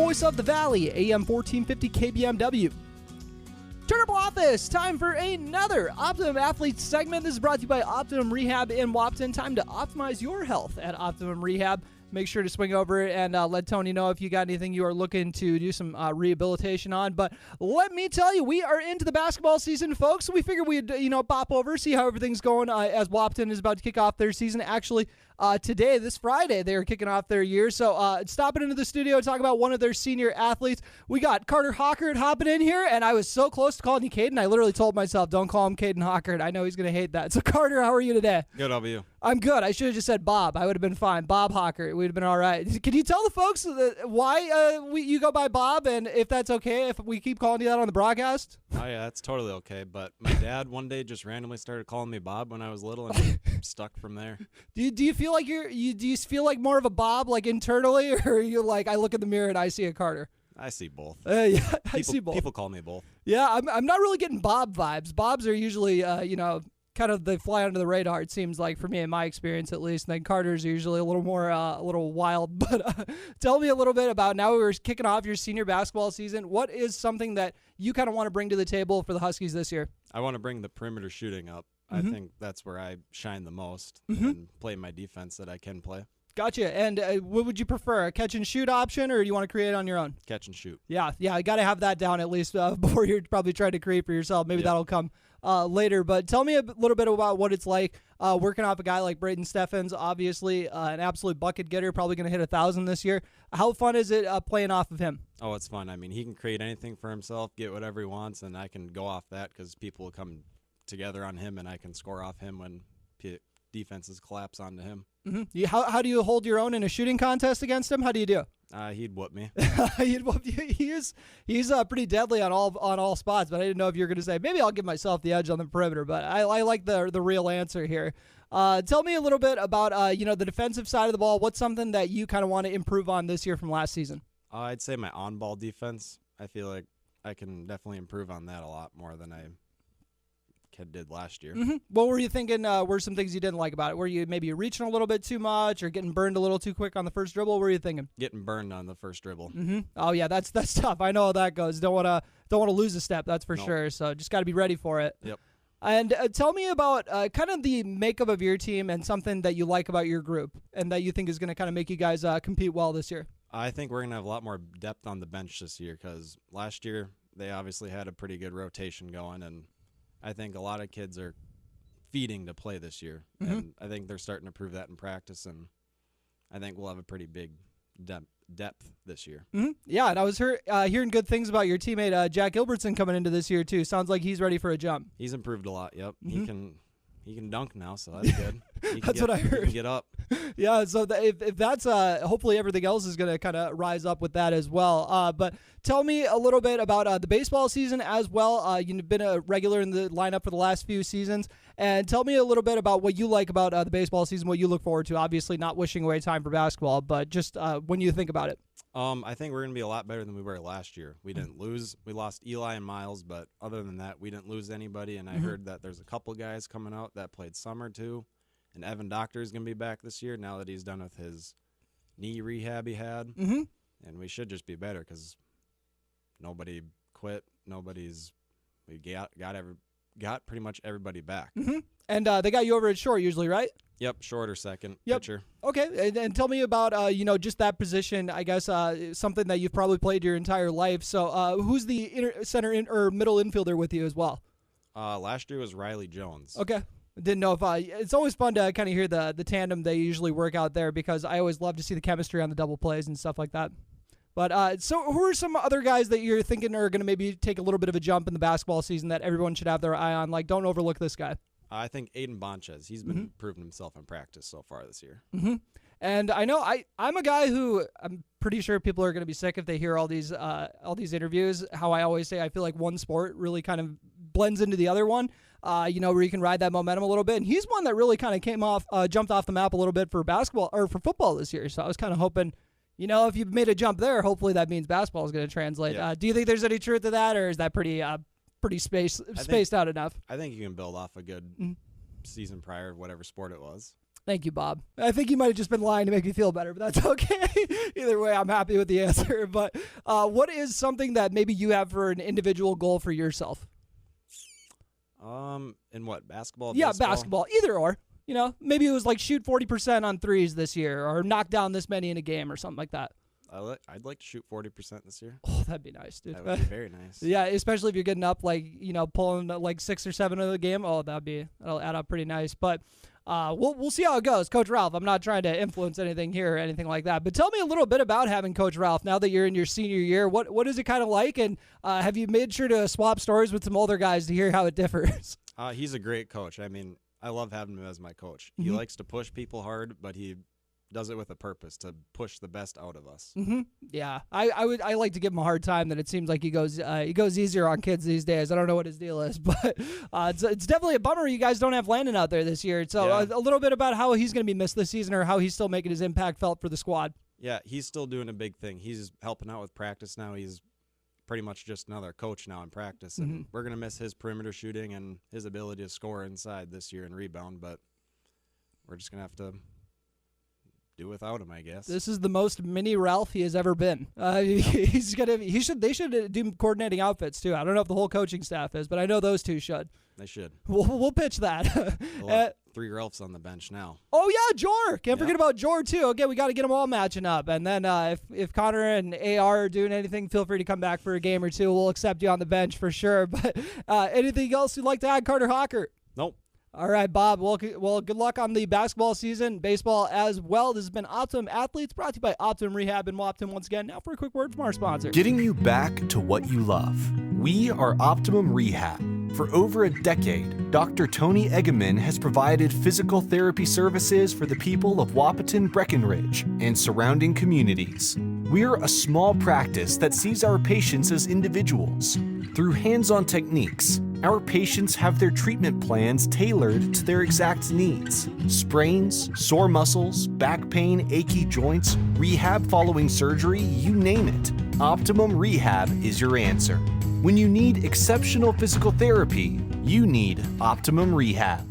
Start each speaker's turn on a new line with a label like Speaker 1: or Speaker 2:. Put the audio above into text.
Speaker 1: voice of the Valley, AM 1450 KBMW. Turntable Office, time for another Optimum Athletes segment. This is brought to you by Optimum Rehab in Wahpeton. Time to optimize your health at Optimum Rehab. Make sure to swing over and let Tony know if you got anything you are looking to do some rehabilitation on. But let me tell you, we are into the basketball season, folks. So we figured we'd, pop over, see how everything's going as Wahpeton is about to kick off their season. Actually, today, this Friday, they are kicking off their year. So stopping into the studio to talk about one of their senior athletes. We got Carter Hockert hopping in here, and I was so close to calling you Caden. I literally told myself, don't call him Caden Hockert. I know he's going to hate that. So, Carter, how are you today?
Speaker 2: Good, how about you?
Speaker 1: I'm good. I should have just said Bob. I would have been fine. Bob Hockert. We'd have been all right. Can you tell the folks why you go by Bob, and if that's okay if we keep calling you that on the broadcast?
Speaker 2: Oh, yeah, that's totally okay. But my dad one day just randomly started calling me Bob when I was little, and I'm stuck from there.
Speaker 1: Do you feel like do you feel like more of a Bob, like internally, or are you like, I look in the mirror and I see a Carter?
Speaker 2: I see both.
Speaker 1: Yeah, I see both.
Speaker 2: People call me both.
Speaker 1: Yeah, I'm not really getting Bob vibes. Bobs are usually, kind of they fly under the radar, it seems like, for me, in my experience at least. And then Carter's are usually a little more, a little wild. But tell me a little bit about, now we're kicking off your senior basketball season. What is something that you kind of want to bring to the table for the Huskies this year?
Speaker 2: I want to bring the perimeter shooting up.
Speaker 1: Mm-hmm.
Speaker 2: I think that's where I shine the most and play my defense that I can play.
Speaker 1: Gotcha. And what would you prefer, a catch and shoot option, or do you want to create it on your own?
Speaker 2: Catch and shoot.
Speaker 1: Yeah, I got to have that down at least before you're probably trying to create for yourself. Maybe that'll come later. But tell me a little bit about what it's like working off a guy like Braden Steffens, obviously an absolute bucket getter, probably going to hit 1,000 this year. How fun is it playing off of him?
Speaker 2: Oh, it's fun. I mean, he can create anything for himself, get whatever he wants, and I can go off that because people will come together on him, and I can score off him when defenses collapse onto him.
Speaker 1: Mm-hmm. How do you hold your own in a shooting contest against him? How do you do?
Speaker 2: He'd whoop me.
Speaker 1: He'd whoop you. He's pretty deadly on all spots, but I didn't know if you were going to say, maybe I'll give myself the edge on the perimeter, but I like the real answer here. Tell me a little bit about the defensive side of the ball. What's something that you kind of want to improve on this year from last season?
Speaker 2: I'd say my on-ball defense. I feel like I can definitely improve on that a lot more than I did last year.
Speaker 1: Mm-hmm. What were you thinking were some things you didn't like about it? Were you maybe reaching a little bit too much or getting burned a little too quick on the first dribble? What were you thinking?
Speaker 2: Getting burned on the first dribble.
Speaker 1: Mm-hmm. Oh, yeah, that's tough. I know how that goes. Don't want to lose a step, that's for sure. So just got to be ready for it.
Speaker 2: Yep.
Speaker 1: And tell me about kind of the makeup of your team and something that you like about your group and that you think is going to kind of make you guys compete well this year.
Speaker 2: I think we're going to have a lot more depth on the bench this year because last year they obviously had a pretty good rotation going, and I think a lot of kids are feeding to play this year, and I think they're starting to prove that in practice, and I think we'll have a pretty big depth this year. Mm-hmm.
Speaker 1: Yeah, and I was hearing good things about your teammate Jack Gilbertson coming into this year too. Sounds like he's ready for a jump.
Speaker 2: He's improved a lot. Yep, he can dunk now, so that's good.
Speaker 1: That's what I heard.
Speaker 2: He can get up.
Speaker 1: Yeah, so if that's hopefully everything else is going to kind of rise up with that as well. But tell me a little bit about the baseball season as well. You've been a regular in the lineup for the last few seasons, and tell me a little bit about what you like about the baseball season, what you look forward to. Obviously, not wishing away time for basketball, but just when you think about it.
Speaker 2: I think we're going to be a lot better than we were last year. We didn't lose. We lost Eli and Miles, but other than that, we didn't lose anybody. And I heard that there's a couple guys coming out that played summer too. And Evan Doctor is going to be back this year now that he's done with his knee rehab he had. Mm-hmm. And we should just be better because nobody quit. We got pretty much everybody back.
Speaker 1: Mm-hmm. And they got you over at short usually, right?
Speaker 2: Yep, short or second pitcher.
Speaker 1: Okay, and tell me about just that position. I guess something that you've probably played your entire life. So who's the center or middle infielder with you as well?
Speaker 2: Last year was Riley Jones.
Speaker 1: Okay. Didn't know if it's always fun to kind of hear the tandem they usually work out there because I always love to see the chemistry on the double plays and stuff like that. But so who are some other guys that you're thinking are going to maybe take a little bit of a jump in the basketball season that everyone should have their eye on? Like, don't overlook this guy.
Speaker 2: I think Aiden Bonchez. He's been proving himself in practice so far this year.
Speaker 1: Mm-hmm. And I know I'm a guy who I'm pretty sure people are going to be sick if they hear all these interviews. How I always say I feel like one sport really kind of blends into the other one. Where you can ride that momentum a little bit. And he's one that really kind of jumped off the map a little bit for basketball or for football this year. So I was kind of hoping, if you've made a jump there, hopefully that means basketball is going to translate.
Speaker 2: Yeah.
Speaker 1: Do you think there's any truth to that, or is that pretty spaced out enough?
Speaker 2: I think you can build off a good season prior, whatever sport it was.
Speaker 1: Thank you, Bob. I think you might have just been lying to make me feel better, but that's okay. Either way, I'm happy with the answer. But what is something that maybe you have for an individual goal for yourself?
Speaker 2: In what, basketball?
Speaker 1: Yeah,
Speaker 2: baseball?
Speaker 1: basketball. Either or. You know, maybe it was like shoot 40% on threes this year or knock down this many in a game or something like that.
Speaker 2: I'd like to shoot 40% this year.
Speaker 1: Oh, that'd be nice, dude.
Speaker 2: That would be very nice.
Speaker 1: Yeah, especially if you're getting up, like, you know, pulling like 6 or 7 of the game. Oh, that'll add up pretty nice. But we'll see how it goes. Coach Ralph, I'm not trying to influence anything here or anything like that. But tell me a little bit about having Coach Ralph now that you're in your senior year. What is it kind of like? And have you made sure to swap stories with some older guys to hear how it differs?
Speaker 2: He's a great coach. I mean, I love having him as my coach. He likes to push people hard, but he does it with a purpose to push the best out of us.
Speaker 1: Yeah, I like to give him a hard time that it seems like he goes easier on kids these days. I don't know what his deal is, but it's definitely a bummer you guys don't have Landon out there this year. So
Speaker 2: Yeah.
Speaker 1: a little bit about how he's going to be missed this season or how he's still making his impact felt for the squad.
Speaker 2: Yeah, he's still doing a big thing. He's helping out with practice now. He's pretty much just another coach now in practice, and we're going to miss his perimeter shooting and his ability to score inside this year and rebound, but we're just going to have to do without him, I guess.
Speaker 1: This is the most mini Ralph he has ever been. They should do coordinating outfits too. I don't know if the whole coaching staff is, but I know those two should.
Speaker 2: They should.
Speaker 1: We'll pitch that.
Speaker 2: We'll have 3 Ralphs on the bench now.
Speaker 1: Oh yeah, Jor. Can't forget about Jor too. Okay, we got to get them all matching up. And then if Connor and AR are doing anything, feel free to come back for a game or two. We'll accept you on the bench for sure. But anything else you'd like to add, Carter Hockert?
Speaker 2: Nope.
Speaker 1: All right, Bob. Well, good luck on the basketball season, baseball as well. This has been Optimum Athletes, brought to you by Optimum Rehab in Wahpeton once again. Now for a quick word from our sponsor.
Speaker 3: Getting you back to what you love. We are Optimum Rehab. For over a decade, Dr. Tony Eggeman has provided physical therapy services for the people of Wahpeton, Breckenridge, and surrounding communities. We're a small practice that sees our patients as individuals. Through hands-on techniques, our patients have their treatment plans tailored to their exact needs. Sprains, sore muscles, back pain, achy joints, rehab following surgery, you name it. Optimum Rehab is your answer. When you need exceptional physical therapy, you need Optimum Rehab.